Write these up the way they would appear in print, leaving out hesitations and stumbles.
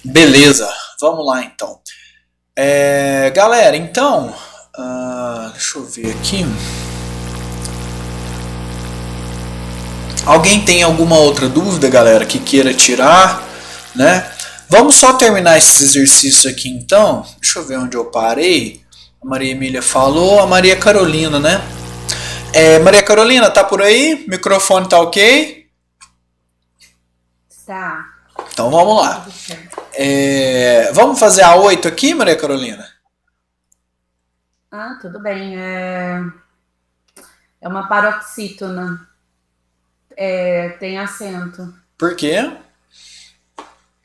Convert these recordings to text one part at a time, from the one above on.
Beleza, vamos lá então. Galera, então, deixa eu ver aqui. Alguém tem alguma outra dúvida, galera, que queira tirar, né? Vamos só terminar esses exercícios aqui então. Deixa eu ver onde eu parei. A Maria Emília falou, a Maria Carolina, né? Maria Carolina, tá por aí? Microfone tá ok? Tá. Então vamos lá. Vamos fazer a 8 aqui, Maria Carolina? Tudo bem. É uma paroxítona. Tem acento. Por quê?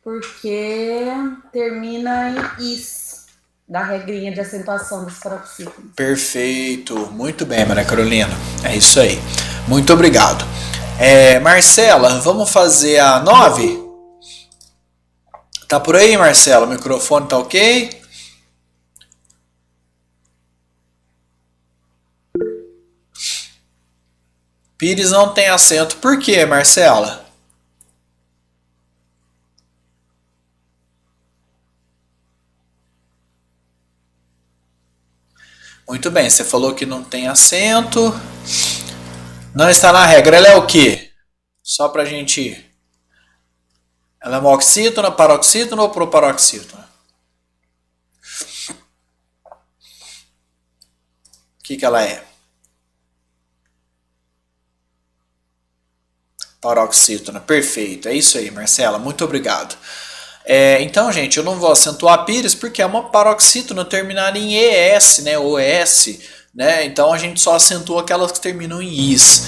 Porque termina em is, da regrinha de acentuação dos paroxítonos. Perfeito. Muito bem, Maria Carolina. É isso aí. Muito obrigado. Marcela, vamos fazer a 9? Tá por aí, Marcela? O microfone tá ok? Pires não tem acento. Por quê, Marcela? Muito bem, você falou que não tem acento. Não está na regra. Ela é o quê? Só pra gente... Ela é uma oxítona, paroxítona ou proparoxítona? O que ela é? Paroxítona, perfeito. É isso aí, Marcela. Muito obrigado. Então, gente, eu não vou acentuar pires porque é uma paroxítona terminada em ES, né? Ou S, né? Então a gente só acentua aquelas que terminam em IS.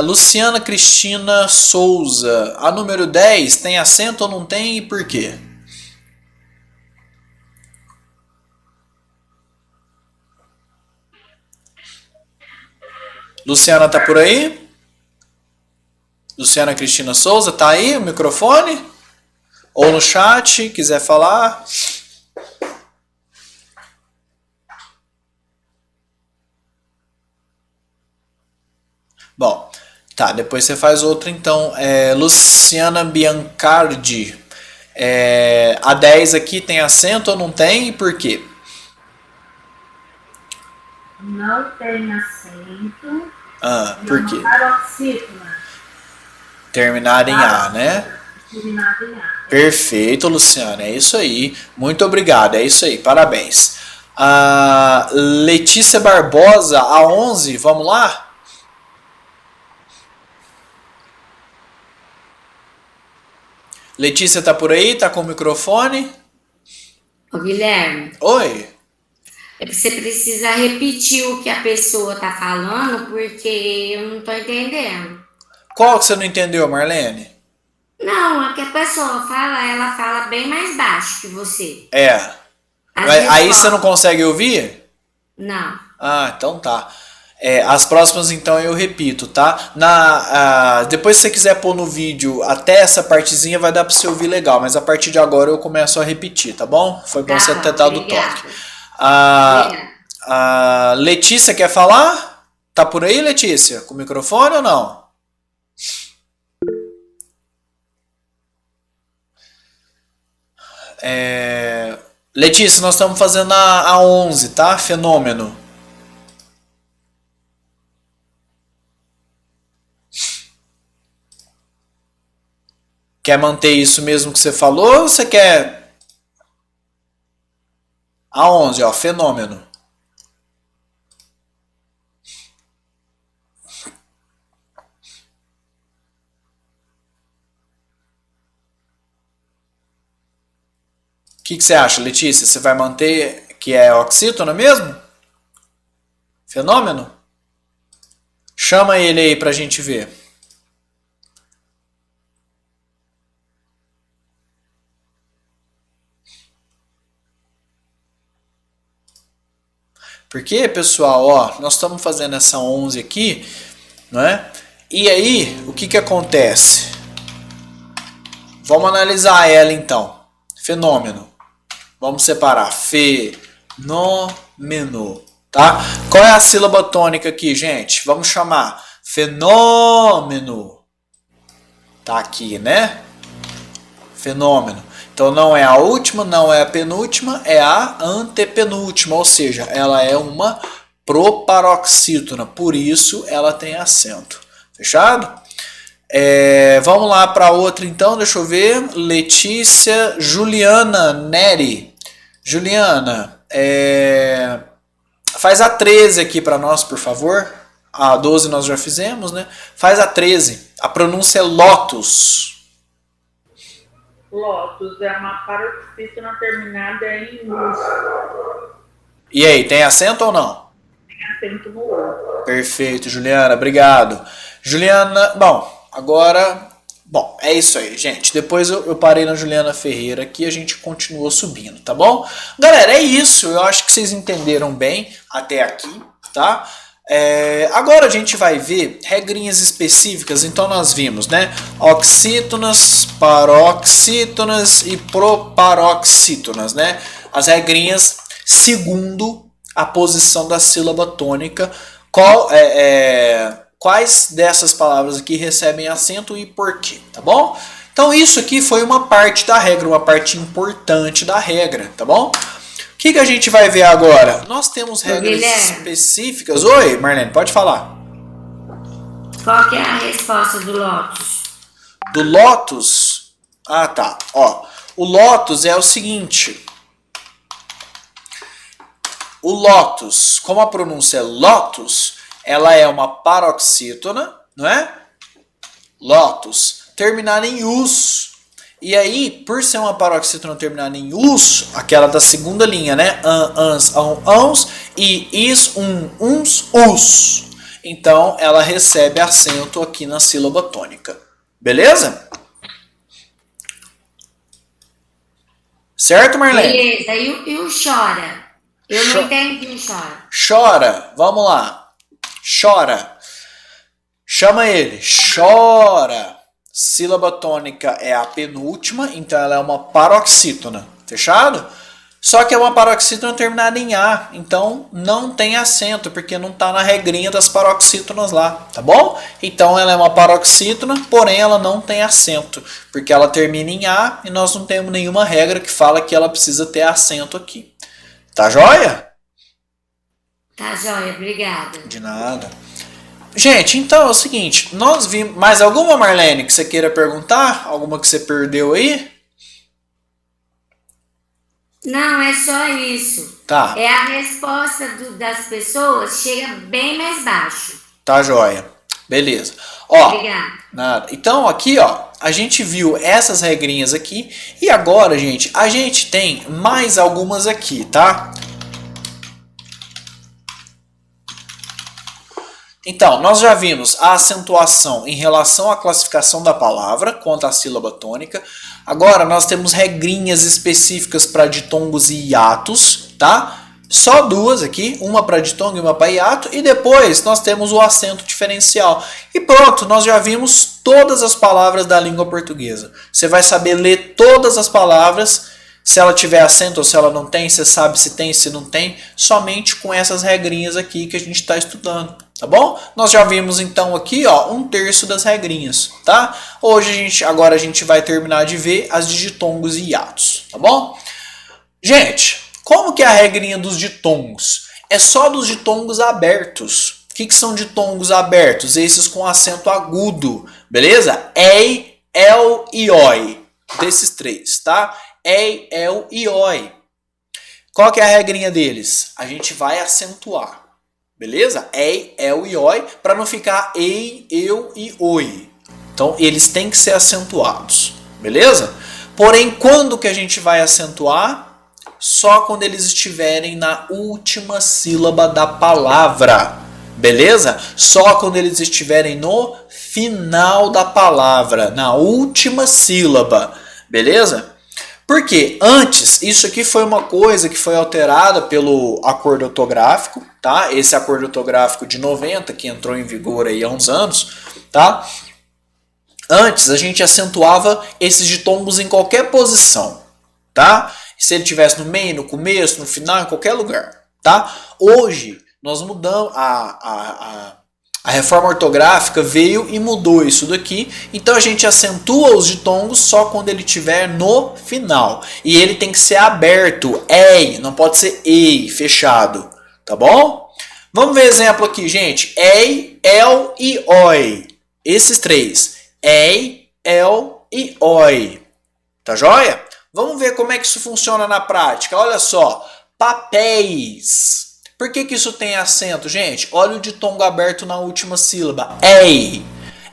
Luciana Cristina Souza, a número 10 tem acento ou não tem e por quê? Luciana tá por aí? Luciana Cristina Souza, tá aí o microfone? Ou no chat, quiser falar? Bom, tá, depois você faz outra então. Luciana Biancardi. A 10 aqui tem acento ou não tem e por quê? Não tem acento. Por quê? Paroxítona. Terminada em A, né? Terminada em A. Perfeito, Luciana. É isso aí. Muito obrigado. É isso aí. Parabéns. Letícia Barbosa, a 11. Vamos lá? Letícia tá por aí? Tá com o microfone? Ô, Guilherme, Oi. você precisa repetir o que a pessoa tá falando, porque eu não tô entendendo. Qual que você não entendeu, Marlene? Não, a que a pessoa fala, ela fala bem mais baixo que você. Às Aí vezes você não consegue ouvir? Não. Então tá. As próximas então eu repito, tá? Depois se você quiser pôr no vídeo até essa partezinha vai dar pra você ouvir legal, mas a partir de agora eu começo a repetir, tá bom? Foi bom você ter dado o toque. A Letícia quer falar? Tá por aí, Letícia? Com o microfone ou não? Letícia, nós estamos fazendo a 11, tá? Fenômeno. Quer manter isso mesmo que você falou ou você quer... A 11, ó, fenômeno. O que você acha, Letícia? Você vai manter que é oxítona mesmo? Fenômeno? Chama ele aí pra gente ver. Porque, pessoal, ó, nós estamos fazendo essa 11 aqui, não é? E aí, o que acontece? Vamos analisar ela então. Fenômeno. Vamos separar fenômeno, tá? Qual é a sílaba tônica aqui, gente? Vamos chamar fenômeno. Tá aqui, né? Fenômeno. Então não é a última, não é a penúltima, é a antepenúltima, ou seja, ela é uma proparoxítona, por isso ela tem acento. Fechado? Vamos lá para outra então, deixa eu ver. Letícia Juliana Neri. Juliana, faz a 13 aqui para nós, por favor. A 12 nós já fizemos, né? Faz a 13. A pronúncia é lotus. Lotus é uma paroxítona terminada em us. E aí, tem acento ou não? Tem acento no U. Perfeito, Juliana, obrigado. Juliana, agora, é isso aí, gente. Depois eu parei na Juliana Ferreira aqui, a gente continuou subindo, tá bom? Galera, é isso. Eu acho que vocês entenderam bem até aqui, tá? Agora a gente vai ver regrinhas específicas. Então nós vimos, né? Oxítonas, paroxítonas e proparoxítonas, né? As regrinhas segundo a posição da sílaba tônica. Quais dessas palavras aqui recebem acento e por quê, tá bom? Então isso aqui foi uma parte da regra, uma parte importante da regra, tá bom? O que a gente vai ver agora? Nós temos regras específicas. Oi, Marlene, pode falar. Qual que é a resposta do Lotus? Do Lotus? Ah, tá. Ó, o Lotus é o seguinte. O Lotus, como a pronúncia é Lotus, ela é uma paroxítona, não é? Lotus, terminada em us. E aí, por ser uma paroxítona terminada em us, aquela da segunda linha, né? Ans, ans, e is, uns, us. Então, ela recebe acento aqui na sílaba tônica. Beleza? Certo, Marlene? Beleza, e o chora? Eu não entendi o chora. Chora, vamos lá. Chora. Chama ele. Chora. Sílaba tônica é a penúltima, então ela é uma paroxítona. Fechado? Só que é uma paroxítona terminada em A, então não tem acento, porque não está na regrinha das paroxítonas lá, tá bom? Então ela é uma paroxítona, porém ela não tem acento, porque ela termina em A e nós não temos nenhuma regra que fala que ela precisa ter acento aqui. Tá joia? Tá joia, obrigada. De nada. Gente, então é o seguinte, nós vimos... Mais alguma, Marlene, que você queira perguntar? Alguma que você perdeu aí? Não, é só isso. Tá. É a resposta das pessoas chega bem mais baixo. Tá joia. Beleza. Ó, obrigada. Nada. Então aqui, ó, a gente viu essas regrinhas aqui e agora, gente, a gente tem mais algumas aqui, tá? Então, nós já vimos a acentuação em relação à classificação da palavra quanto à sílaba tônica. Agora nós temos regrinhas específicas para ditongos e hiatos, tá? Só duas aqui, uma para ditongo e uma para hiato, e depois nós temos o acento diferencial. E pronto, nós já vimos todas as palavras da língua portuguesa. Você vai saber ler todas as palavras, se ela tiver acento ou se ela não tem, você sabe se tem, se não tem, somente com essas regrinhas aqui que a gente está estudando. Tá bom? Nós já vimos então aqui, ó, 1/3 das regrinhas, tá? Agora a gente vai terminar de ver as de ditongos e hiatos, tá bom? Gente, como que é a regrinha dos ditongos? É só dos ditongos abertos. O que são ditongos abertos? Esses com acento agudo, beleza? Ei, el e oi. Desses três, tá? Ei, el e oi. Qual que é a regrinha deles? A gente vai acentuar. Beleza? Ei, el e oi, para não ficar ei, eu e oi. Então, eles têm que ser acentuados. Beleza? Porém, quando que a gente vai acentuar? Só quando eles estiverem na última sílaba da palavra. Beleza? Só quando eles estiverem no final da palavra, na última sílaba. Beleza? Porque antes, isso aqui foi uma coisa que foi alterada pelo acordo ortográfico, tá? Esse acordo ortográfico de 90, que entrou em vigor aí há uns anos, tá? Antes, a gente acentuava esses ditongos em qualquer posição, tá? Se ele estivesse no meio, no começo, no final, em qualquer lugar, tá? Hoje, nós mudamos A reforma ortográfica veio e mudou isso daqui, então a gente acentua os ditongos só quando ele estiver no final. E ele tem que ser aberto, ei, não pode ser ei, fechado, tá bom? Vamos ver exemplo aqui, gente. Ei, el e oi. Esses três. Ei, el e oi. Tá joia? Vamos ver como é que isso funciona na prática. Olha só. Papéis. Por que isso tem acento, gente? Olha o ditongo aberto na última sílaba. Ei.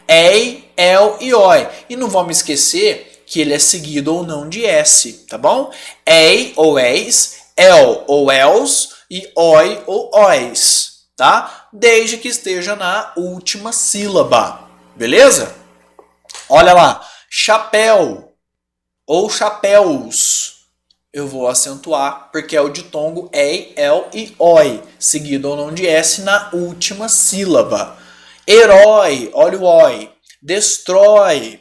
Ei, el e oi. E não vamos esquecer que ele é seguido ou não de S, tá bom? Ei ou eis, el ou els e oi ou ois, tá? Desde que esteja na última sílaba, beleza? Olha lá, chapéu ou chapéus. Eu vou acentuar, porque é o ditongo ei, el e oi, seguido ou não de S na última sílaba. Herói, olha o oi. Destrói,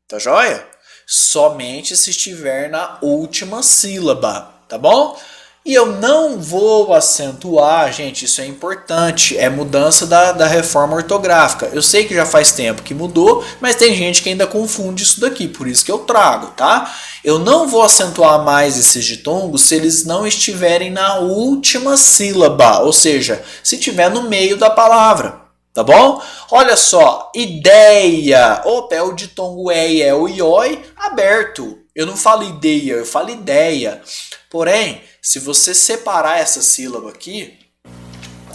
tá joia? Somente se estiver na última sílaba, tá bom? E eu não vou acentuar, gente, isso é importante, é mudança da reforma ortográfica. Eu sei que já faz tempo que mudou, mas tem gente que ainda confunde isso daqui, por isso que eu trago, tá? Eu não vou acentuar mais esses ditongos se eles não estiverem na última sílaba, ou seja, se estiver no meio da palavra, tá bom? Olha só, ideia, opa, é o ditongo ei, el e oi aberto. Eu não falo ideia, eu falo ideia. Porém, se você separar essa sílaba aqui,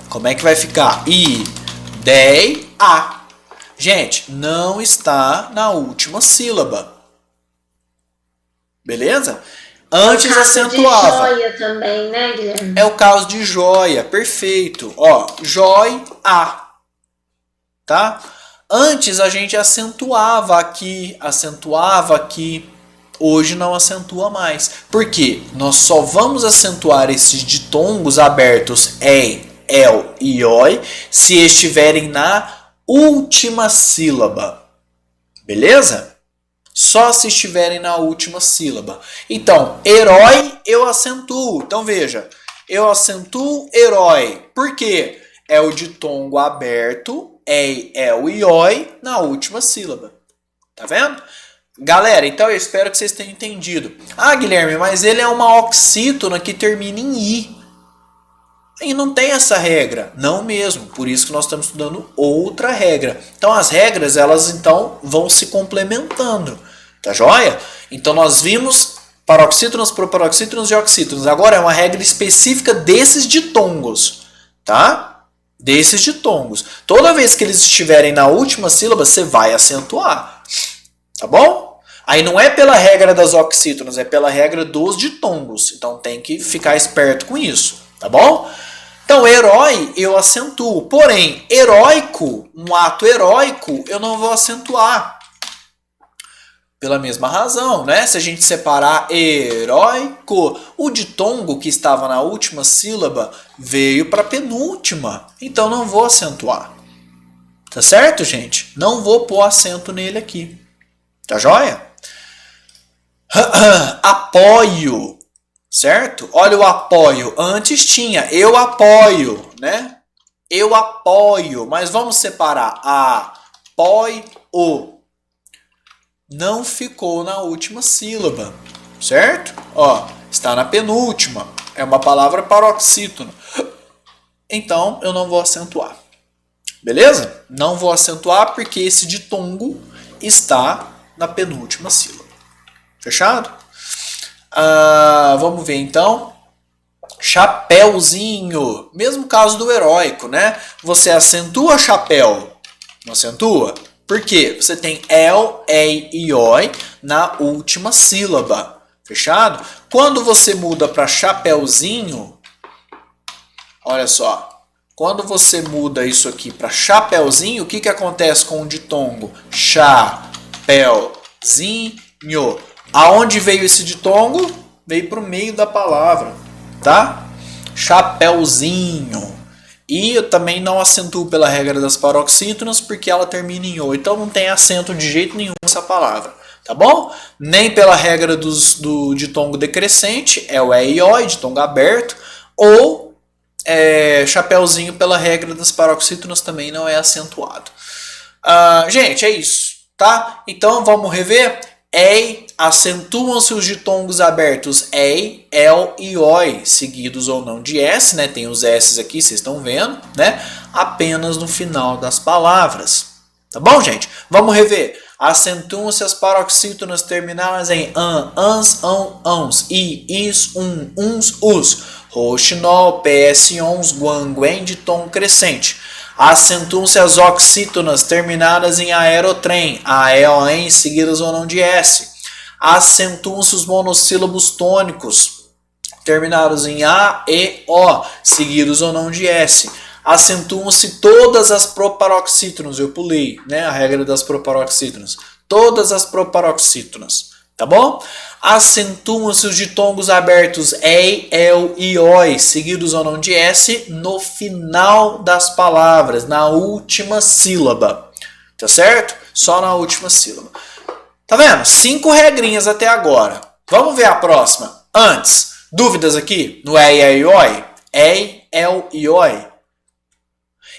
como é que vai ficar? Ideia. Gente, não está na última sílaba. Beleza? Antes acentuava. De joia também, né, Guilherme? É o caso de joia, perfeito. Ó, joia. Tá? Antes a gente acentuava aqui. Hoje não acentua mais. Por quê? Nós só vamos acentuar esses ditongos abertos ei, el e oi se estiverem na última sílaba. Beleza? Só se estiverem na última sílaba. Então, herói eu acentuo. Então veja, eu acentuo herói. Por quê? É o ditongo aberto ei, el e oi na última sílaba. Tá vendo? Galera, então eu espero que vocês tenham entendido. Ah, Guilherme, mas ele é uma oxítona que termina em i. E não tem essa regra. Não mesmo. Por isso que nós estamos estudando outra regra. Então as regras, elas então vão se complementando. Tá joia? Então nós vimos paroxítonos, proparoxítonos e oxítonos. Agora é uma regra específica desses ditongos. Tá? Desses ditongos. Toda vez que eles estiverem na última sílaba, você vai acentuar. Tá bom? Aí não é pela regra das oxítonas, é pela regra dos ditongos. Então tem que ficar esperto com isso, tá bom? Então, herói eu acentuo. Porém, heróico, um ato heróico, eu não vou acentuar. Pela mesma razão, né? Se a gente separar heróico, o ditongo que estava na última sílaba veio para a penúltima. Então não vou acentuar. Tá certo, gente? Não vou pôr acento nele aqui. Tá joia? Apoio, certo? Olha o apoio. Antes tinha eu apoio, né? Eu apoio, mas vamos separar apoio. Não ficou na última sílaba, certo? Ó, está na penúltima. É uma palavra paroxítono. Então eu não vou acentuar. Beleza? Não vou acentuar porque esse ditongo está na penúltima sílaba. Fechado? Vamos ver então. Chapéuzinho. Mesmo caso do heróico, né? Você acentua chapéu. Não acentua? Por quê? Você tem el, ei e oi na última sílaba. Fechado? Quando você muda para chapéuzinho, olha só. Quando você muda isso aqui para chapéuzinho, o que acontece com o ditongo? Chapéuzinho. Aonde veio esse ditongo? Veio para o meio da palavra, tá? Chapéuzinho. E eu também não acentuo pela regra das paroxítonas porque ela termina em o. Então não tem acento de jeito nenhum nessa palavra, tá bom? Nem pela regra do ditongo decrescente, é o e e o, ditongo aberto, ou chapeuzinho pela regra das paroxítonas também não é acentuado. Gente, é isso, tá? Então vamos rever. Ei, acentuam-se os ditongos abertos ei, el e oi, seguidos ou não de S, né? Tem os S aqui, vocês estão vendo, né? Apenas no final das palavras. Tá bom, gente? Vamos rever. Acentuam-se as paroxítonas terminadas em ans, ãos, is, uns, us. Roxinol, PS11, guanguen de tom crescente. Acentuam-se as oxítonas terminadas em aerotrem, aeon, seguidas ou não de S. Acentuam-se os monossílabos tônicos terminados em a, e, o, seguidos ou não de S. Acentuam-se todas as proparoxítonas, eu pulei, né, a regra das proparoxítonas. Todas as proparoxítonas, tá bom? Acentuam-se os ditongos abertos ei, el e oi, seguidos ou não de S, no final das palavras, na última sílaba. Tá certo? Só na última sílaba. Tá vendo? 5 regrinhas até agora. Vamos ver a próxima. Antes, dúvidas aqui no ei, el e oi? Ei, el e oi.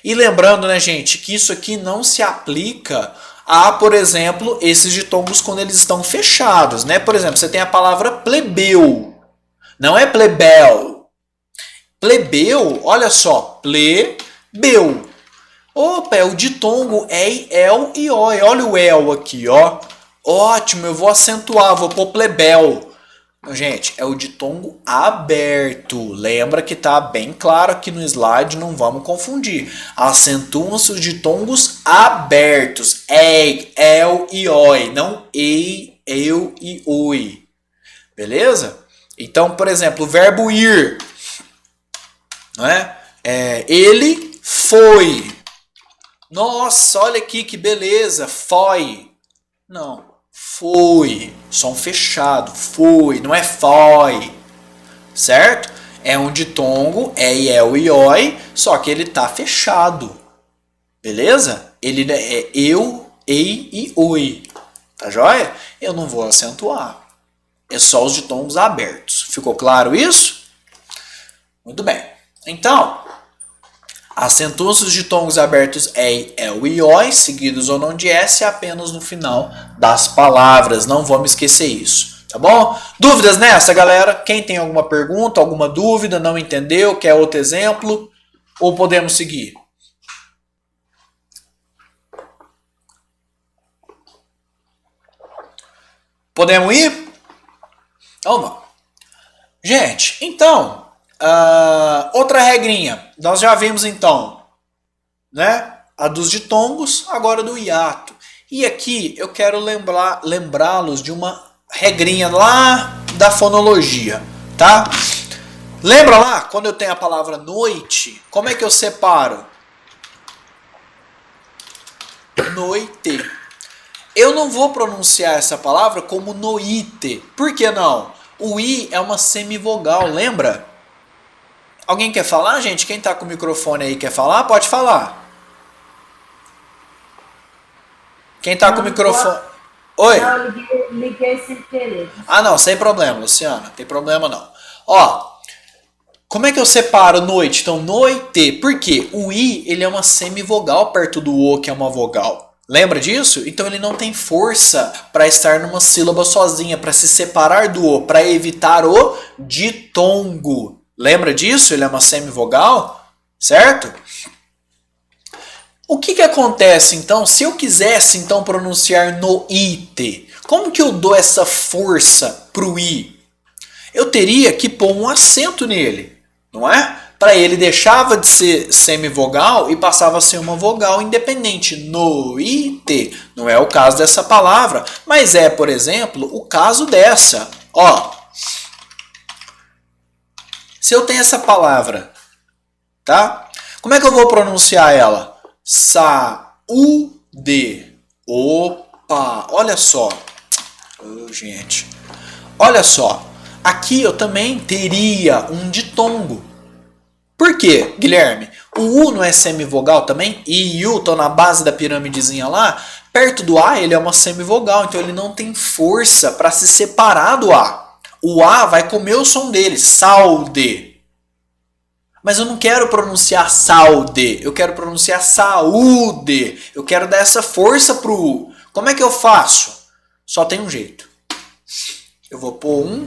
E lembrando, né, gente, que isso aqui não se aplica a, por exemplo, esses ditongos quando eles estão fechados, né? Por exemplo, você tem a palavra plebeu. Não é plebel. Plebeu, olha só, plebeu. Opa, é o ditongo ei, el e oi. Olha o el aqui, ó. Ótimo, eu vou acentuar, vou pôr plebel. Gente, é o ditongo aberto. Lembra que tá bem claro aqui no slide, não vamos confundir. Acentuam-se os ditongos abertos. Ei, el e oi. Não ei, eu e oi. Beleza? Então, por exemplo, o verbo ir. Não é? Ele foi. Nossa, olha aqui que beleza. Foi. Não. Foi, som fechado, foi, não é foi, certo? É um ditongo, e, el e oi, só que ele tá fechado, beleza? Ele é eu, ei e oi, tá joia? Eu não vou acentuar, é só os ditongos abertos. Ficou claro isso? Muito bem, então... Acentuam-se os ditongos abertos ei, el e oi, seguidos ou não de S, apenas no final das palavras. Não vamos esquecer isso, tá bom? Dúvidas nessa, galera? Quem tem alguma pergunta, alguma dúvida, não entendeu, quer outro exemplo? Ou podemos seguir? Podemos ir? Então vamos. Gente, então... outra regrinha, nós já vimos então, né, a dos ditongos, agora do hiato. E aqui eu quero lembrá-los de uma regrinha lá da fonologia, tá? Lembra lá, quando eu tenho a palavra noite, como é que eu separo? Noite. Eu não vou pronunciar essa palavra como noite. Por que não? O i é uma semivogal, lembra? Alguém quer falar, gente? Quem está com o microfone aí quer falar? Pode falar. Quem está com o microfone... Oi? Não, eu liguei sem querer. Ah, não, sem problema, Luciana. Não tem problema, não. Ó, como é que eu separo noite? Então, noite. Por quê? O i, ele é uma semivogal perto do o, que é uma vogal. Lembra disso? Então, ele não tem força para estar numa sílaba sozinha, para se separar do o, para evitar o ditongo. Lembra disso? Ele é uma semivogal, certo? O que acontece então se eu quisesse então pronunciar no ite? Como que eu dou essa força pro i? Eu teria que pôr um acento nele, não é? Para ele deixava de ser semivogal e passava a ser uma vogal independente. No ite. Não é o caso dessa palavra, mas é, por exemplo, o caso dessa. Ó. Se eu tenho essa palavra, tá? Como é que eu vou pronunciar ela? Saúde. Opa, olha só. Oh, gente. Olha só. Aqui eu também teria um ditongo. Por quê, Guilherme? O U não é semivogal também? I e U estão na base da piramidezinha lá. Perto do A ele é uma semivogal, então ele não tem força para se separar do A. O A vai comer o som dele, saude. Mas eu não quero pronunciar saude, eu quero pronunciar saúde. Eu quero dar essa força pro U. Como é que eu faço? Só tem um jeito. Eu vou pôr um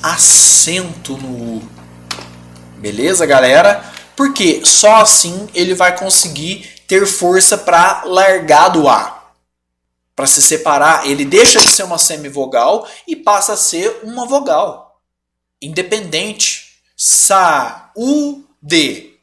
acento no U. Beleza, galera? Porque só assim ele vai conseguir ter força para largar do A. Para se separar, ele deixa de ser uma semivogal e passa a ser uma vogal. Independente. Saúde.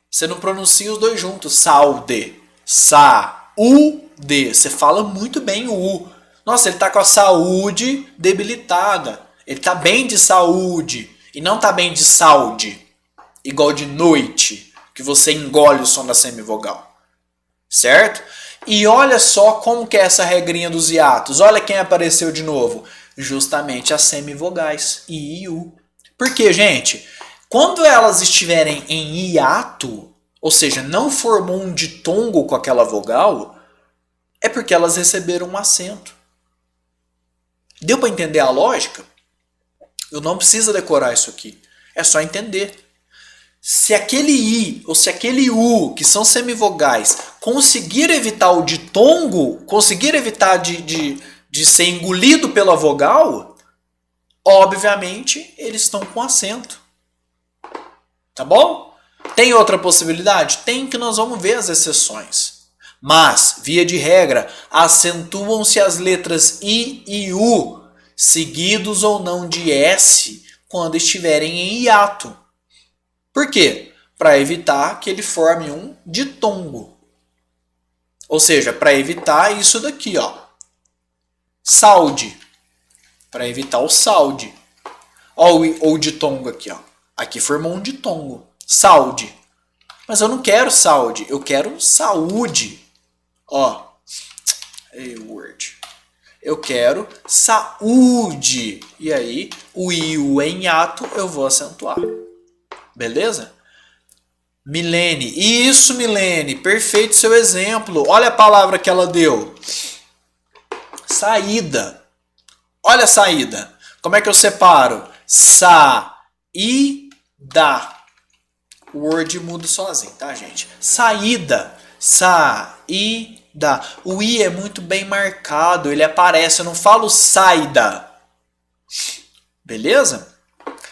Você não pronuncia os dois juntos. Saúde. Saúde. Você fala muito bem o U. Nossa, ele está com a saúde debilitada. Ele está bem de saúde. E não está bem de saúde. Igual de noite. Que você engole o som da semivogal. Certo? E olha só como que é essa regrinha dos hiatos. Olha quem apareceu de novo. Justamente as semivogais. I e U. Por quê, gente? Quando elas estiverem em hiato, ou seja, não formou um ditongo com aquela vogal, é porque elas receberam um acento. Deu para entender a lógica? Eu não preciso decorar isso aqui. É só entender. Se aquele I ou se aquele U, que são semivogais, conseguir evitar o ditongo, conseguir evitar de ser engolido pela vogal, obviamente eles estão com acento. Tá bom? Tem outra possibilidade? Tem, que nós vamos ver as exceções. Mas, via de regra, acentuam-se as letras I e U, seguidos ou não de S, quando estiverem em hiato. Por quê? Para evitar que ele forme um ditongo. Ou seja, para evitar isso daqui, ó. Saude. Para evitar o saude. Ó o ditongo aqui, ó. Aqui formou um ditongo. Saude. Mas eu não quero saude, eu quero saúde. Ó. Word. Eu quero saúde. E aí, o I e o U em hiato eu vou acentuar. Beleza? Milene. Isso, Milene. Perfeito seu exemplo. Olha a palavra que ela deu. Saída. Olha a saída. Como é que eu separo? Saída. O Word muda sozinho, tá, gente? Saída. Saída. O I é muito bem marcado. Ele aparece. Eu não falo saída. Beleza?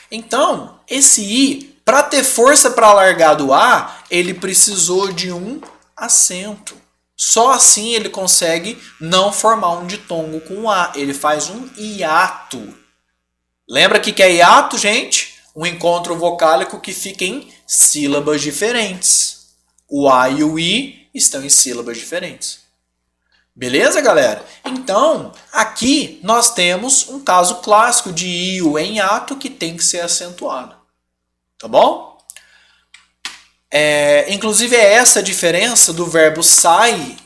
Então, esse I, para ter força para largar do A, ele precisou de um acento. Só assim ele consegue não formar um ditongo com o A. Ele faz um hiato. Lembra o que é hiato, gente? Um encontro vocálico que fica em sílabas diferentes. O A e o I estão em sílabas diferentes. Beleza, galera? Então, aqui nós temos um caso clássico de I e U em hiato que tem que ser acentuado. Tá bom? Inclusive é essa a diferença do verbo sai,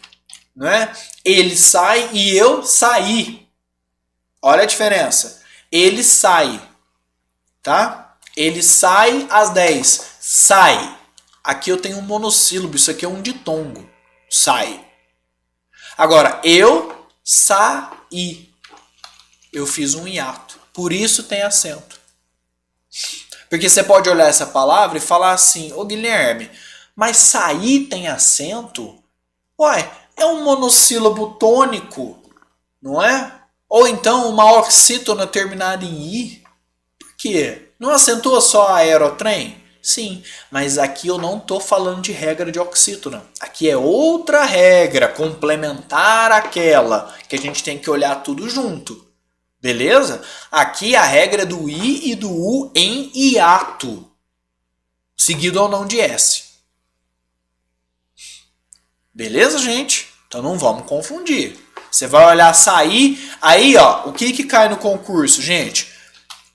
né? Ele sai e eu saí. Olha a diferença. Ele sai, tá? Ele sai às 10. Sai. Aqui eu tenho um monossílabo, isso aqui é um ditongo. Sai. Agora, eu saí. Eu fiz um hiato. Por isso tem acento. Porque você pode olhar essa palavra e falar assim, ô Guilherme, mas sair tem acento? Uai, é um monossílabo tônico, não é? Ou então uma oxítona terminada em I. Por quê? Não acentua só aerotrem? Sim, mas aqui eu não estou falando de regra de oxítona. Aqui é outra regra, complementar àquela, que a gente tem que olhar tudo junto. Beleza? Aqui a regra é do I e do U em hiato, seguido ou não de S. Beleza, gente? Então não vamos confundir. Você vai olhar sair, aí ó, o que cai no concurso, gente?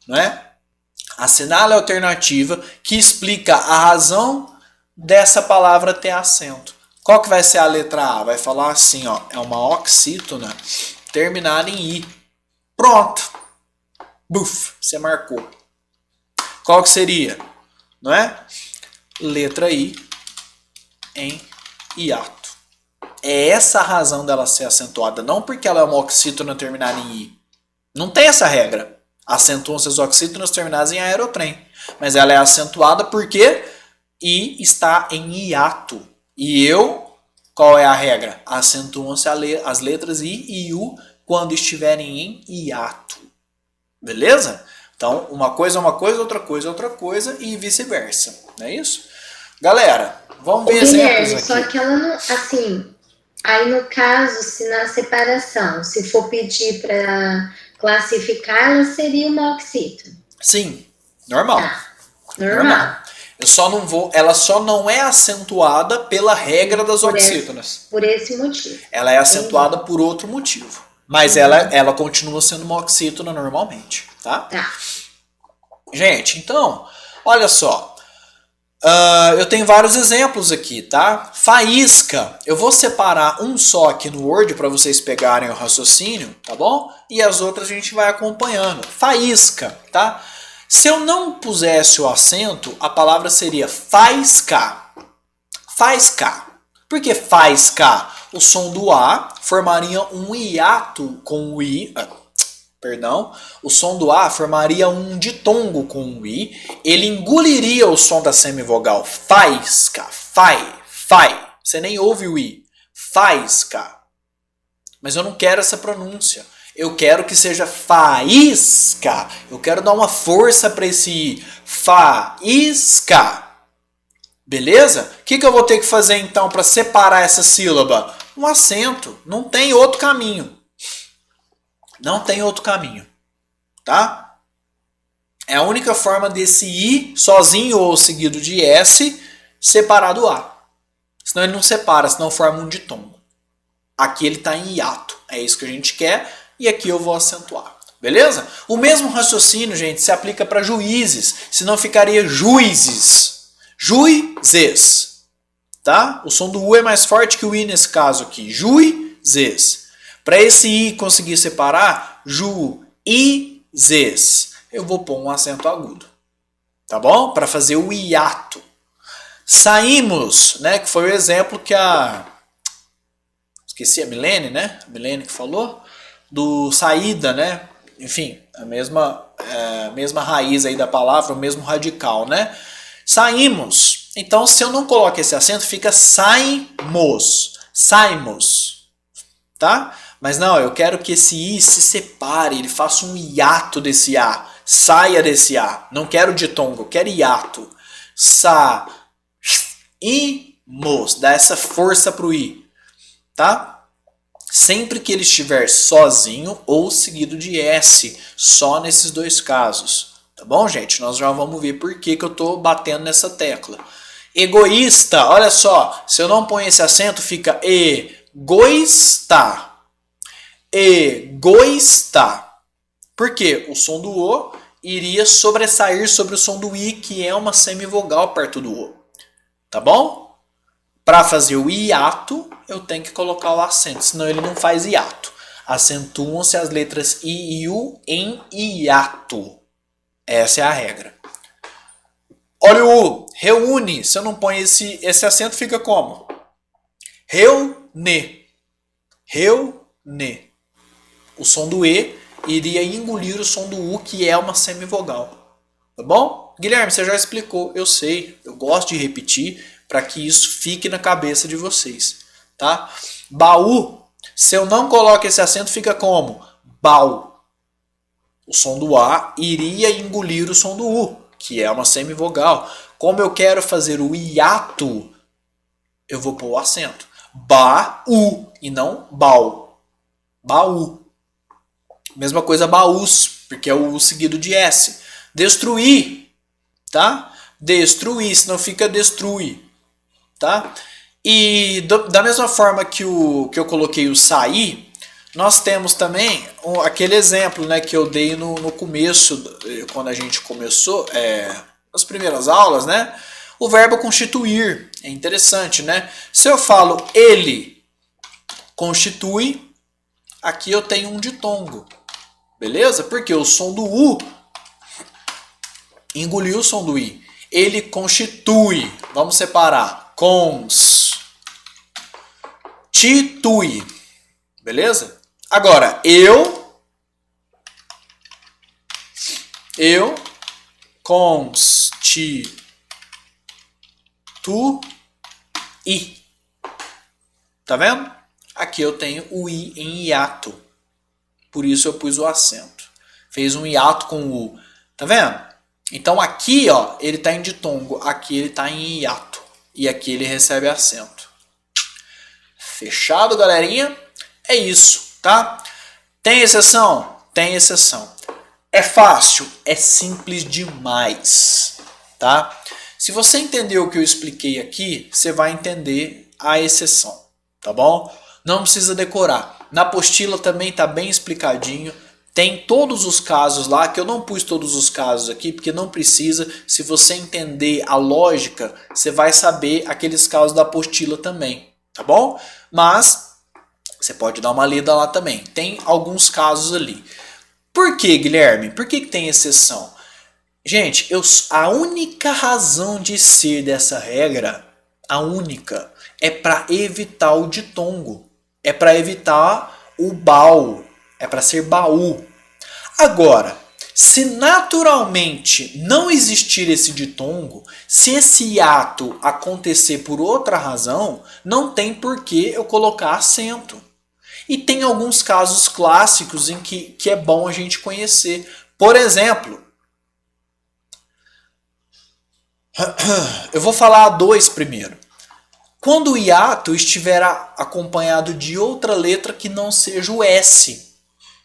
Não é? Assinale a alternativa que explica a razão dessa palavra ter acento. Qual que vai ser a letra A? Vai falar assim, ó, é uma oxítona terminada em I. Pronto. Buf, você marcou. Qual que seria? Não é? Letra I em hiato. É essa a razão dela ser acentuada, não porque ela é uma oxítona terminada em I. Não tem essa regra. Acentuam-se as oxítonas terminadas em aerotrem. Mas ela é acentuada porque I está em hiato. E eu, qual é a regra? Acentuam-se as letras I e U quando estiverem em hiato. Beleza? Então, uma coisa é outra coisa é outra coisa e vice-versa. Não é isso? Galera, vamos ver exemplos aqui. Só que ela não, assim, aí no caso, se na separação, se for pedir para classificar, ela seria uma oxítona. Sim, normal. Tá. Normal. Eu só não vou, ela só não é acentuada pela regra das oxítonas. Por esse motivo. Ela é acentuada por outro motivo. Mas ela continua sendo uma oxítona normalmente, tá? Tá. Gente, então, olha só. Eu tenho vários exemplos aqui, tá? Faísca. Eu vou separar um só aqui no Word para vocês pegarem o raciocínio, tá bom? E as outras a gente vai acompanhando. Faísca, tá? Se eu não pusesse o acento, a palavra seria faiscar. Faiscar. Por que faiscar? O som do A formaria um hiato com o I. Perdão. O som do A formaria um ditongo com o I. Ele engoliria o som da semivogal. Faisca. Fai. Você nem ouve o I. Faisca. Mas eu não quero essa pronúncia. Eu quero que seja faísca. Eu quero dar uma força para esse I. Faísca. Beleza? O que eu vou ter que fazer então para separar essa sílaba? Um acento. Não tem outro caminho. Não tem outro caminho. Tá? É a única forma desse I sozinho ou seguido de S separar do A. Senão ele não separa, senão forma um ditongo. Aqui ele está em hiato. É isso que a gente quer. E aqui eu vou acentuar. Beleza? O mesmo raciocínio, gente, se aplica para juízes. Senão ficaria juízes. Juízes. Tá? O som do U é mais forte que o I nesse caso aqui. Juízes. Para esse I conseguir separar, juízes. Eu vou pôr um acento agudo. Tá bom? Para fazer o hiato. Saímos, né? Que foi o exemplo que esqueci a Milene, né? A Milene que falou. Do saída, né? Enfim, a mesma raiz aí da palavra, o mesmo radical, né? Saímos. Então, se eu não coloco esse acento, fica saímos. Saímos. Tá? Mas não, eu quero que esse I se separe, ele faça um hiato desse A. Saia desse A. Não quero ditongo, eu quero hiato. Saímos. Dá essa força pro I. Tá? Sempre que ele estiver sozinho ou seguido de S, só nesses dois casos. Tá bom, gente? Nós já vamos ver por que eu estou batendo nessa tecla. Egoísta, olha só, se eu não ponho esse acento, fica egoísta. Egoísta. Por quê? O som do O iria sobressair sobre o som do I, que é uma semivogal perto do O. Tá bom? Para fazer o hiato, eu tenho que colocar o acento, senão ele não faz hiato. Acentuam-se as letras I e U em hiato. Essa é a regra. Olha o U, reúne. Se eu não ponho esse acento, fica como? Reúne. Reúne. O som do E iria engolir o som do U, que é uma semivogal. Tá bom? Guilherme, você já explicou. Eu sei. Eu gosto de repetir para que isso fique na cabeça de vocês, tá? Baú, se eu não coloco esse acento, fica como? Bau. O som do A iria engolir o som do U, que é uma semivogal. Como eu quero fazer o hiato, eu vou pôr o acento. Ba-u e não bau. Baú. Mesma coisa baús, porque é o U seguido de S. Destruir, tá? Destruir, senão fica destrui. Tá? E da mesma forma que eu coloquei o sair, nós temos também aquele exemplo, né, que eu dei no começo, quando a gente começou, nas primeiras aulas, né? O verbo constituir. É interessante, né? Se eu falo ele constitui, aqui eu tenho um ditongo. Beleza? Porque o som do U engoliu o som do I. Ele constitui. Vamos separar. Constitui. Beleza? Agora, eu constituo I. Tá vendo? Aqui eu tenho o I em hiato. Por isso eu pus o acento. Fez um hiato com o U. Tá vendo? Então aqui, ó, ele está em ditongo. Aqui ele está em hiato. E aqui ele recebe acento. Fechado, galerinha? É isso, tá? Tem exceção? Tem exceção. É fácil? É simples demais, tá? Se você entendeu o que eu expliquei aqui, você vai entender a exceção, tá bom? Não precisa decorar. Na apostila também tá bem explicadinho. Tem todos os casos lá, que eu não pus todos os casos aqui, porque não precisa. Se você entender a lógica, você vai saber aqueles casos da apostila também, tá bom? Mas você pode dar uma lida lá também. Tem alguns casos ali. Por que, Guilherme? Por que tem exceção? Gente, a única razão de ser dessa regra, a única, é para evitar o ditongo. É para evitar o baú. É para ser baú. Agora, se naturalmente não existir esse ditongo, se esse hiato acontecer por outra razão, não tem por que eu colocar acento. E tem alguns casos clássicos em que é bom a gente conhecer. Por exemplo, eu vou falar dois primeiro. Quando o hiato estiver acompanhado de outra letra que não seja o S.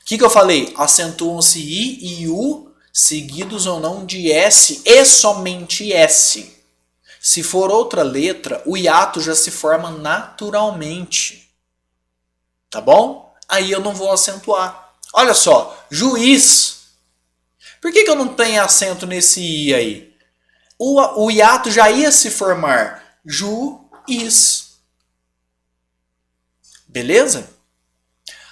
O que eu falei? Acentuam-se I e U, seguidos ou não de S e somente S. Se for outra letra, o hiato já se forma naturalmente. Tá bom? Aí eu não vou acentuar. Olha só, juiz. Por que eu não tenho acento nesse I aí? O hiato já ia se formar. Juiz. Beleza?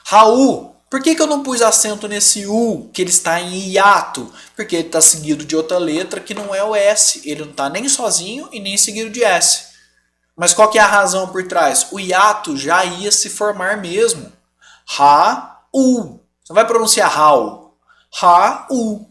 Raul. Por que eu não pus acento nesse U, que ele está em hiato? Porque ele está seguido de outra letra que não é o S. Ele não está nem sozinho e nem seguido de S. Mas qual que é a razão por trás? O hiato já ia se formar mesmo. Ra-u. Você vai pronunciar Raul. Ra-u.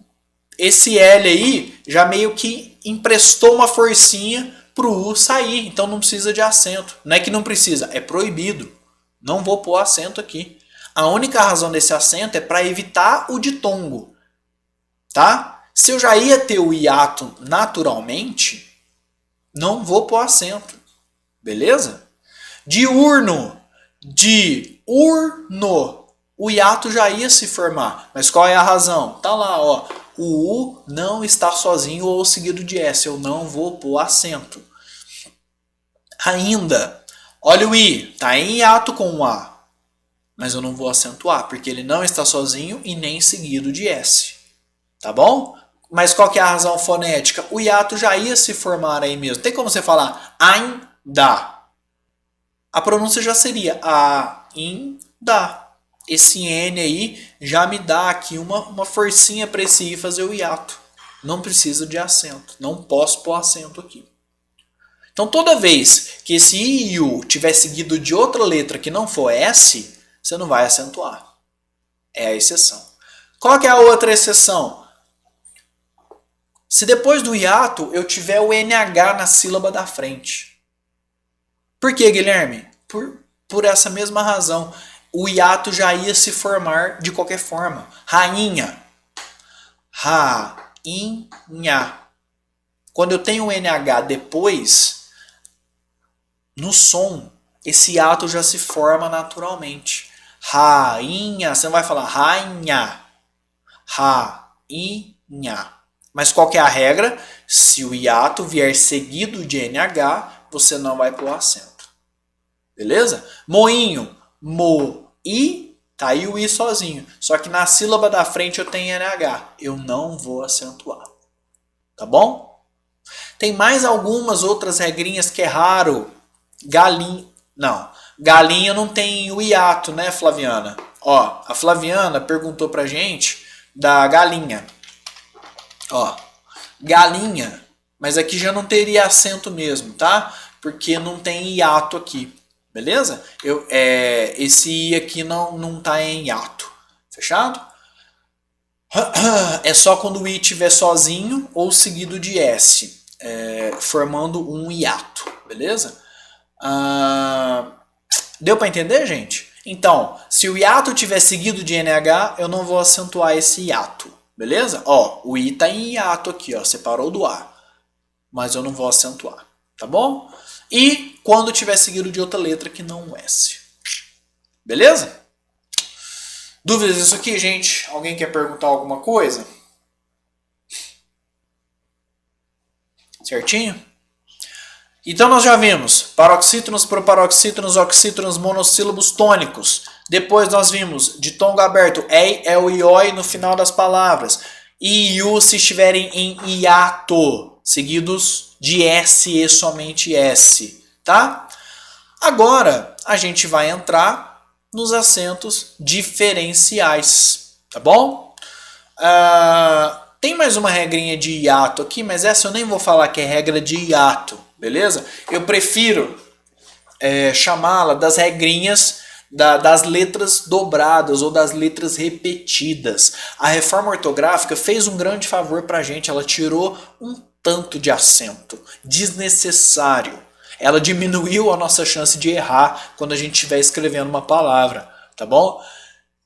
Esse L aí já meio que emprestou uma forcinha para o U sair. Então não precisa de acento. Não é que não precisa, é proibido. Não vou pôr acento aqui. A única razão desse acento é para evitar o ditongo. Tá? Se eu já ia ter o hiato naturalmente, não vou pôr acento. Beleza? Diurno. Diurno. O hiato já ia se formar. Mas qual é a razão? Tá lá, ó. O U não está sozinho ou seguido de S. Eu não vou pôr acento. Ainda. Olha o I. Tá em hiato com o A. Mas eu não vou acentuar, porque ele não está sozinho e nem seguido de S. Tá bom? Mas qual que é a razão fonética? O hiato já ia se formar aí mesmo. Tem como você falar ainda. A pronúncia já seria ainda. Esse N aí já me dá aqui uma forcinha para esse I fazer o hiato. Não precisa de acento. Não posso pôr acento aqui. Então toda vez que esse I e U tiver seguido de outra letra que não for S, você não vai acentuar. É a exceção. Qual que é a outra exceção? Se depois do hiato eu tiver o NH na sílaba da frente. Por que, Guilherme? Por essa mesma razão. O hiato já ia se formar de qualquer forma. Rainha. Rainha. Quando eu tenho o NH depois, no som, esse hiato já se forma naturalmente. Rainha. Você não vai falar rainha. Rainha. Mas qual que é a regra? Se o hiato vier seguido de NH, você não vai pôr acento. Beleza? Moinho. Mo-i. Tá aí o I sozinho. Só que na sílaba da frente eu tenho NH. Eu não vou acentuar. Tá bom? Tem mais algumas outras regrinhas que é raro. Galinha. Não. Galinha não tem o hiato, né, Flaviana? Ó, a Flaviana perguntou pra gente da galinha. Ó, galinha. Mas aqui já não teria acento mesmo, tá? Porque não tem hiato aqui. Beleza? Esse I aqui não tá em hiato. Fechado? É só quando o I estiver sozinho ou seguido de S, formando um hiato. beleza? Deu para entender, gente? Então, se o hiato tiver seguido de NH, eu não vou acentuar esse hiato, beleza? Ó, o I tá em hiato aqui, ó, separou do A, mas eu não vou acentuar, tá bom? E quando tiver seguido de outra letra que não o S, beleza? Dúvidas disso aqui, gente? Alguém quer perguntar alguma coisa? Certinho? Então nós já vimos paroxítonos, proparoxítonos, oxítonos, monossílabos tônicos. Depois nós vimos ditongo aberto, ei, el e oi no final das palavras. I e u se estiverem em hiato, seguidos de S e somente S, tá? Agora a gente vai entrar nos acentos diferenciais, tá bom? Tem mais uma regrinha de hiato aqui, mas essa eu nem vou falar que é regra de hiato, beleza? Eu prefiro chamá-la das regrinhas das letras dobradas ou das letras repetidas. A reforma ortográfica fez um grande favor pra gente, ela tirou um tanto de acento desnecessário. Ela diminuiu a nossa chance de errar quando a gente estiver escrevendo uma palavra, tá bom?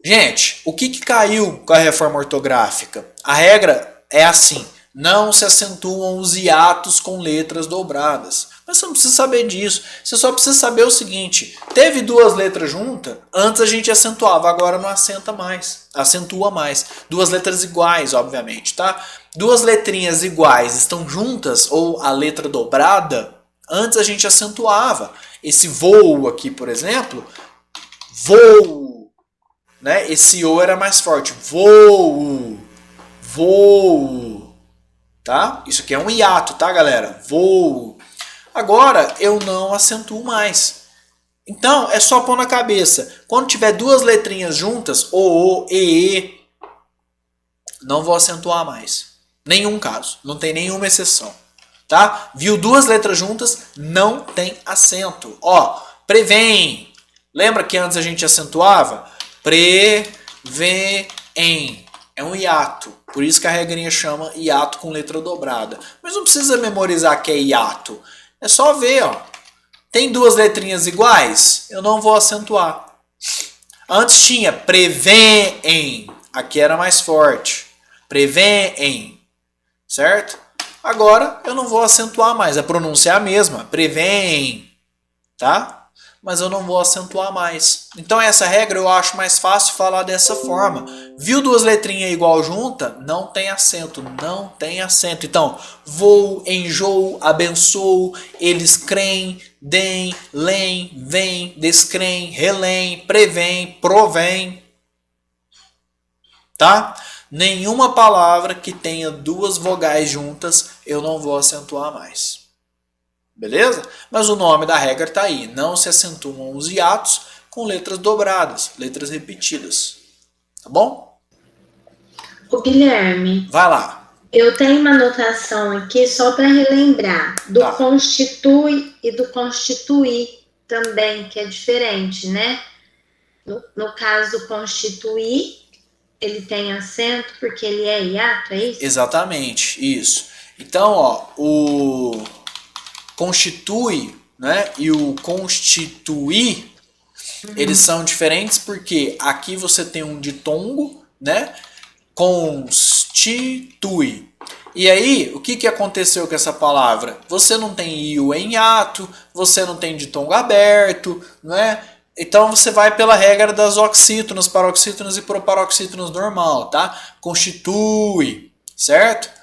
Gente, o que caiu com a reforma ortográfica? A regra é assim, não se acentuam os hiatos com letras dobradas. Mas você não precisa saber disso, você só precisa saber o seguinte, teve duas letras juntas, antes a gente acentuava, agora não acentua mais. Duas letras iguais, obviamente, tá? Duas letrinhas iguais estão juntas, ou a letra dobrada, antes a gente acentuava. Esse voo aqui, por exemplo, voo. Né? Esse O era mais forte. Voo. Voo. Tá? Isso aqui é um hiato, tá, galera? Voo. Agora eu não acentuo mais. Então é só pôr na cabeça. Quando tiver duas letrinhas juntas, O, E, não vou acentuar mais. Nenhum caso. Não tem nenhuma exceção. Tá? Viu duas letras juntas, não tem acento. Ó, prevém. Lembra que antes a gente acentuava? Prevém. É um hiato. Por isso que a regrinha chama hiato com letra dobrada. Mas não precisa memorizar que é hiato. É só ver, ó. Tem duas letrinhas iguais? Eu não vou acentuar. Antes tinha prevém. Aqui era mais forte. Prevém. Certo? Agora eu não vou acentuar mais. A pronúncia é a mesma. Prevém. Tá? Mas eu não vou acentuar mais. Então essa regra eu acho mais fácil falar dessa forma. Viu duas letrinhas igual junta? Não tem acento, não tem acento. Então, vou, enjoo, abençoo, eles creem, deem, leem, vem, descreem, releem, prevém, provém. Tá? Nenhuma palavra que tenha duas vogais juntas eu não vou acentuar mais. Beleza? Mas o nome da regra está aí. Não se acentuam os hiatos com letras dobradas, letras repetidas. Tá bom? O Guilherme. Vai lá. Eu tenho uma anotação aqui só para relembrar. Do Tá. constitui e do constituir também, que é diferente, né? No caso, constituir, ele tem acento porque ele é hiato, é isso? Exatamente, isso. Então, ó, o constitui, né, e o constituir, eles são diferentes porque aqui você tem um ditongo, né, constitui. E aí, o que aconteceu com essa palavra? Você não tem iu em hiato, você não tem ditongo aberto, né? Então você vai pela regra das oxítonos, paroxítonos e proparoxítonos normal, tá? Constitui, certo?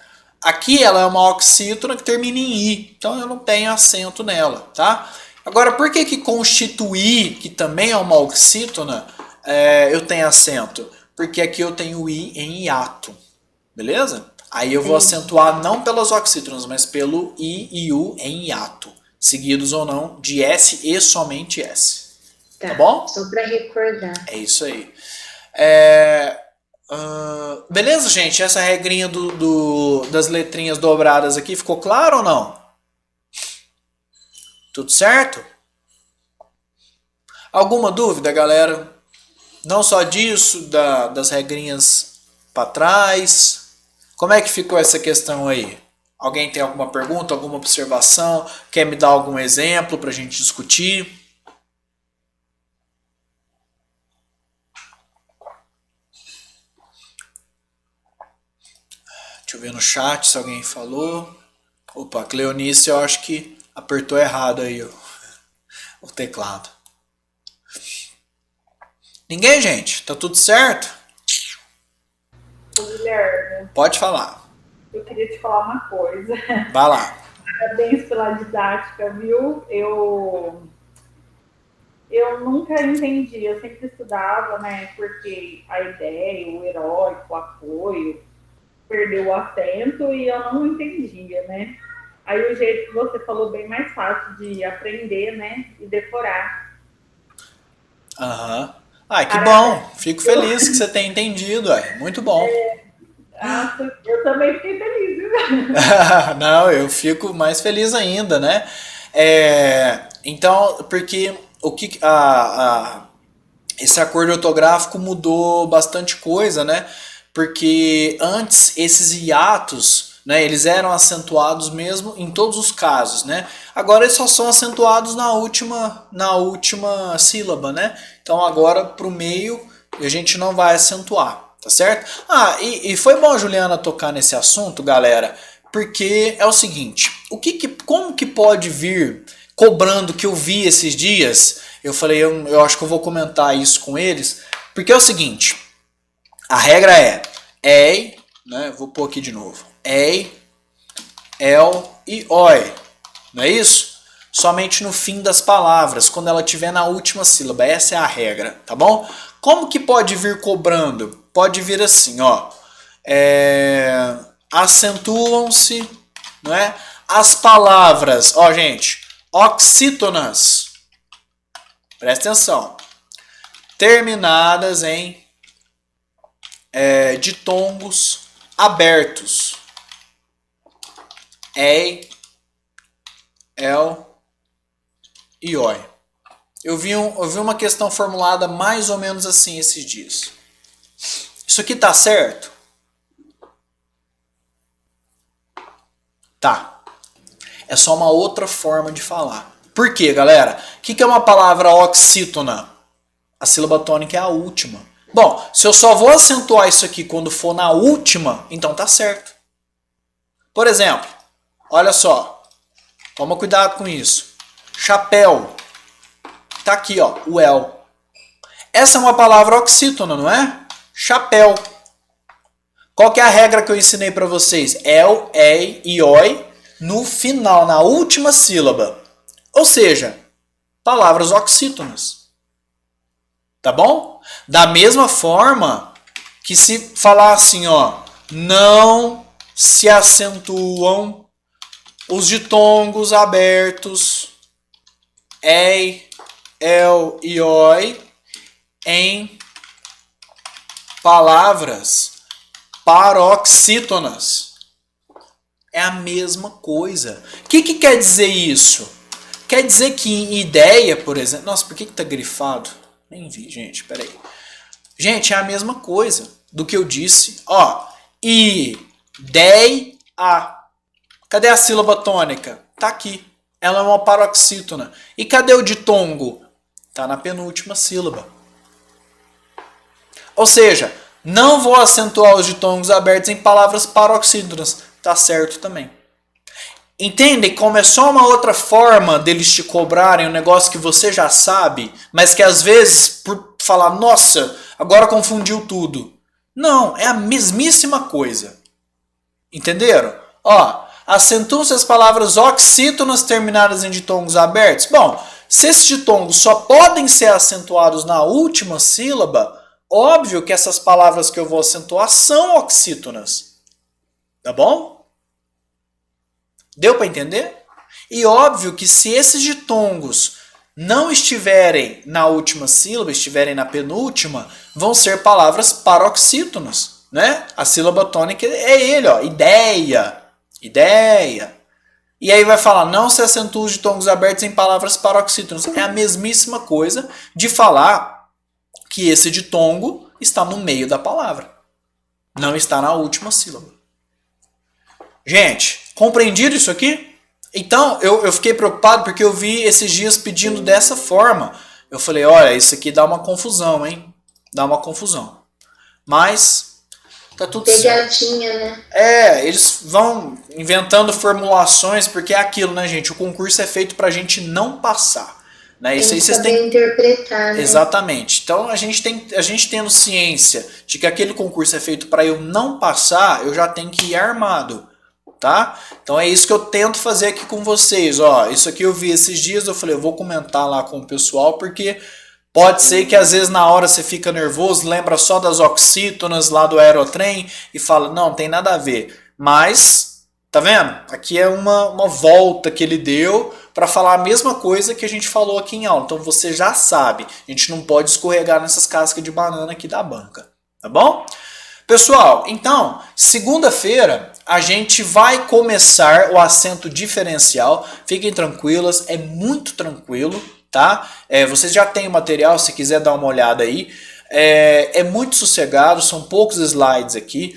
Aqui ela é uma oxítona que termina em I, então eu não tenho acento nela, tá? Agora, por que constituir, que também é uma oxítona, eu tenho acento? Porque aqui eu tenho I em hiato, beleza? Aí eu vou acentuar não pelas oxítonas, mas pelo I e U em hiato, seguidos ou não de S e somente S. Tá bom? Só para recordar. É isso aí. Beleza, gente? Essa regrinha das letrinhas dobradas aqui ficou claro ou não? Tudo certo? Alguma dúvida, galera? Não só disso, das regrinhas para trás. Como é que ficou essa questão aí? Alguém tem alguma pergunta, alguma observação? Quer me dar algum exemplo para a gente discutir? Deixa eu ver no chat se alguém falou. Opa, Cleonice, eu acho que apertou errado aí o teclado. Ninguém, gente? Tá tudo certo? Ô, Guilherme, Pode falar. eu queria te falar uma coisa. Vai lá. Parabéns pela didática, viu? Eu nunca entendi, eu sempre estudava, né? Porque a ideia, o heróico, o apoio, perdeu o acento e eu não entendia, né? Aí o jeito que você falou bem mais fácil de aprender, né? E decorar. Aham. Ai, que Parabéns. bom. Fico feliz que você tenha entendido. Muito bom. Nossa, eu também fiquei feliz, viu? Não, eu fico mais feliz ainda, né? Então, porque esse acordo ortográfico mudou bastante coisa, né? Porque antes esses hiatos, né, eles eram acentuados mesmo em todos os casos, né? Agora eles só são acentuados na última sílaba, né? Então agora pro meio a gente não vai acentuar. Tá certo? E foi bom a Juliana tocar nesse assunto, galera, porque é o seguinte, como que pode vir cobrando que eu vi esses dias? Eu falei, eu acho que eu vou comentar isso com eles, porque é o seguinte, a regra é ei, né? Vou pôr aqui de novo, ei, el e oi, não é isso? Somente no fim das palavras, quando ela estiver na última sílaba, essa é a regra, tá bom? Como que pode vir cobrando? Pode vir assim, ó. Acentuam-se, não é? As palavras, ó, gente, oxítonas. Presta atenção. Terminadas em ditongos abertos. Ei, el e oi. Eu vi uma questão formulada mais ou menos assim esses dias. Isso aqui tá certo? Tá. É só uma outra forma de falar. Por quê, galera? O que é uma palavra oxítona? A sílaba tônica é a última. Bom, se eu só vou acentuar isso aqui quando for na última, então tá certo. Por exemplo, olha só. Toma cuidado com isso. Chapéu. Tá aqui, ó, o el. Essa é uma palavra oxítona, não é? Chapéu. Qual que é a regra que eu ensinei para vocês? El, ei e oi no final, na última sílaba. Ou seja, palavras oxítonas. Tá bom? Da mesma forma que se falar assim, ó, não se acentuam os ditongos abertos ei, el e oi em palavras paroxítonas. É a mesma coisa. O que quer dizer isso? Quer dizer que em ideia, por exemplo... Nossa, por que tá grifado? Nem vi, gente, peraí. Gente, é a mesma coisa do que eu disse. Ó, ideia. Cadê a sílaba tônica? Tá aqui. Ela é uma paroxítona. E cadê o ditongo? Tá na penúltima sílaba. Ou seja, não vou acentuar os ditongos abertos em palavras paroxítonas. Tá certo também. Entendem como é só uma outra forma deles te cobrarem um negócio que você já sabe, mas que às vezes, por falar, nossa, agora confundiu tudo. Não, é a mesmíssima coisa. Entenderam? Ó, acentuam-se as palavras oxítonas terminadas em ditongos abertos. Bom, se esses ditongos só podem ser acentuados na última sílaba, óbvio que essas palavras que eu vou acentuar são oxítonas. Tá bom? Deu para entender? E óbvio que se esses ditongos não estiverem na última sílaba, estiverem na penúltima, vão ser palavras paroxítonas, né? A sílaba tônica é ele, ó, ideia. E aí vai falar, não se acentua os ditongos abertos em palavras paroxítonas. É a mesmíssima coisa de falar que esse ditongo está no meio da palavra. Não está na última sílaba. Gente, compreendido isso aqui? Então, eu fiquei preocupado porque eu vi esses dias pedindo dessa forma. Eu falei, olha, isso aqui dá uma confusão, hein? Dá uma confusão. Mas tá tudo certo. Pegadinha, né? Eles vão inventando formulações, porque é aquilo, né, gente? O concurso é feito pra gente não passar. Né? Isso aí vocês têm interpretar, né? Exatamente. Então a gente tendo ciência de que aquele concurso é feito para eu não passar, eu já tenho que ir armado, tá? Então é isso que eu tento fazer aqui com vocês, ó. Isso aqui eu vi esses dias, eu falei, eu vou comentar lá com o pessoal, porque pode ser que às vezes na hora você fica nervoso, lembra só das oxítonas lá do aerotrem e fala, não, tem nada a ver. Mas, tá vendo? Aqui é uma volta que ele deu para falar a mesma coisa que a gente falou aqui em aula. Então você já sabe, a gente não pode escorregar nessas cascas de banana aqui da banca, tá bom? Pessoal, então, segunda-feira a gente vai começar o acento diferencial. Fiquem tranquilas, é muito tranquilo, tá? Vocês já têm o material, se quiser dar uma olhada aí. É muito sossegado, são poucos slides aqui.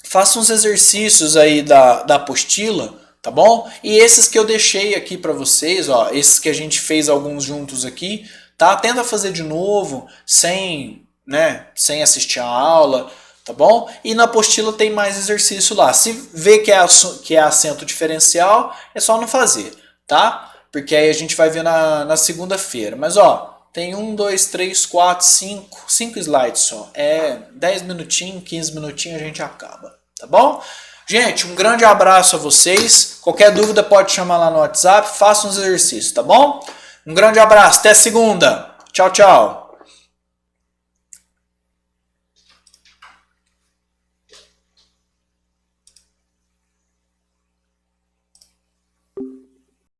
Faça uns exercícios aí da apostila, tá bom? E esses que eu deixei aqui para vocês, ó, esses que a gente fez alguns juntos aqui, tá? Tenta fazer de novo, sem assistir a aula, tá bom? E na apostila tem mais exercício lá. Se vê que é acento diferencial, é só não fazer, tá? Porque aí a gente vai ver na segunda-feira. Mas, ó, tem 1, 2, 3, 4, 5 slides só. 10 minutinhos, 15 minutinhos a gente acaba, tá bom? Gente, um grande abraço a vocês. Qualquer dúvida pode chamar lá no WhatsApp. Faça uns exercícios, tá bom? Um grande abraço. Até segunda. Tchau, tchau.